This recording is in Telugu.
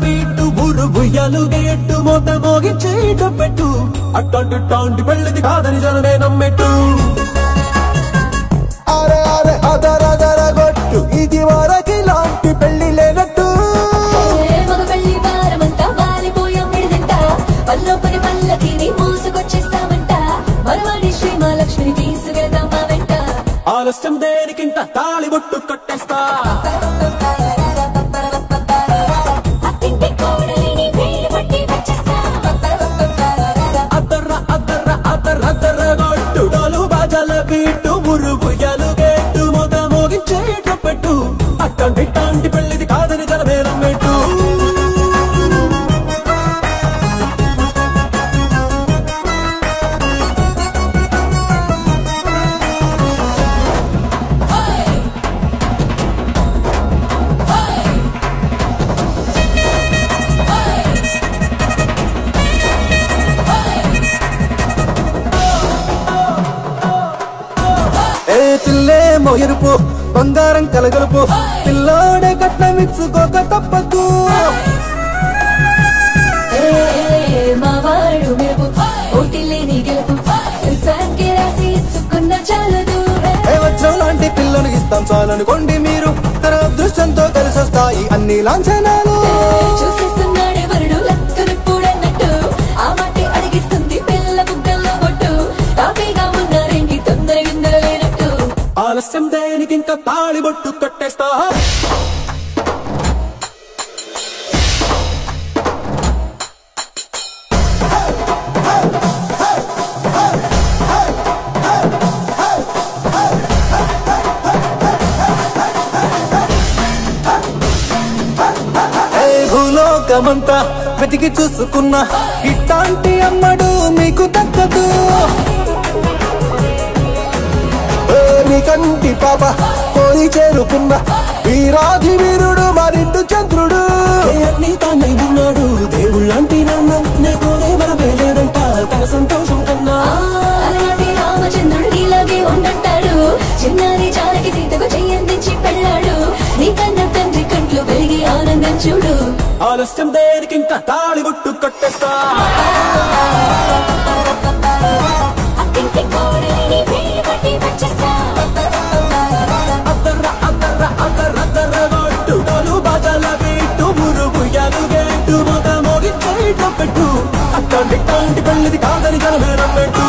బీటు ఊరు బుయ్యలు గేట్టు మోత మోగించేట పెట్టు అట్టంటి టాంటి పెళ్ళిది కాదని జనమే నమ్మెట్టు అరే అరే అదర అదర గొట్టు ఇది వరకి లాంటి పెళ్లి లేనట్టు మగ పెళ్లి వారమంతా వాలిపోయాం విడిదింట పల్లోపని పల్లకిని మూసుకొచ్చేస్తామంట మరవాడి శ్రీ మహాలక్ష్మిని తీసుకెళ్దాం మా వెంట ఆలస్యం దేనికింత తాళి బొట్టు కట్టేస్తా అత్తింటి కోడలిని వేలు పట్టి వచ్చేస్తా అద్దర్ర అద్దర్ర అద్దర్ర అద్దర్ర గొట్టు డోలు బాజాల బీటు ఊరు బుయ్యలు గేట్టు మోత మోగించేట పెట్టు అట్టంటి టాంటి పెళ్ళిది కాదని జనమే నమ్మెట్టు పిల్లేమో ఎరుపు బంగారం కలగలుపు పిల్లోడే కట్నమిచ్చుకోక తప్పదు మా వాడు మెరుపు ఓటి లేని గెలుపు ఫ్యాన్కి రాసి ఇచ్చుకున్న చాలదు వజ్రం లాంటి పిల్లను ఇస్తాం చాలనుకోండి మీరు తన అదృష్టంతో కలిసి వస్తాయి అన్ని లాంఛనాలు చూసేస్తున్నాడే వరుడు లక్కనప్పుడన్నట్టు ఆ మాటే అడిగిస్తుంది పిల్ల బుగ్గల్లో బొట్టు తాపీగా ఉన్నారేంటి తొందర గిందర లేనట్టు ఆలస్యం దేనికి ఇంకా తాళి బొట్టు కట్టేస్తా భూలోకమంతా వెతికి చూసుకున్నా ఇట్లాంటి అమ్మడు మీకు దక్కదు కంటి పాప కోరి చేరుకున్న వీరాధి వీరుడు మరిండు చంద్రుడు అన్ని తానై ఉన్నాడు దేవుళ్ళంటి నాన్న నే కోరే వరమే లేదంట తన సంతోషం కన్నా అలాంటి రామచంద్రుడు నీలాగే ఉండంటాడు చిన్నారి జానకి సీతకు చెయ్యందించి పెళ్ళాడు నీ కన్న తండ్రి కంట్లో వెలిగి ఆనందం చూడు ఆలస్యం దేనికి ఇంకా తాళి బొట్టు కట్టేస్తా అత్తింటి కోడలిని వేలు పట్టి వచ్చేస్తా అద్దర్ర అద్దర్ర అద్దర్ర అద్దర్ర గొట్టు డోలు బాజాల బీటు ఊరు బుయ్యలు గేట్టు మోత మోగించేట పెట్టు అట్టంటి టాంటి పెళ్ళిది కాదని జనమే నమ్మెట్టు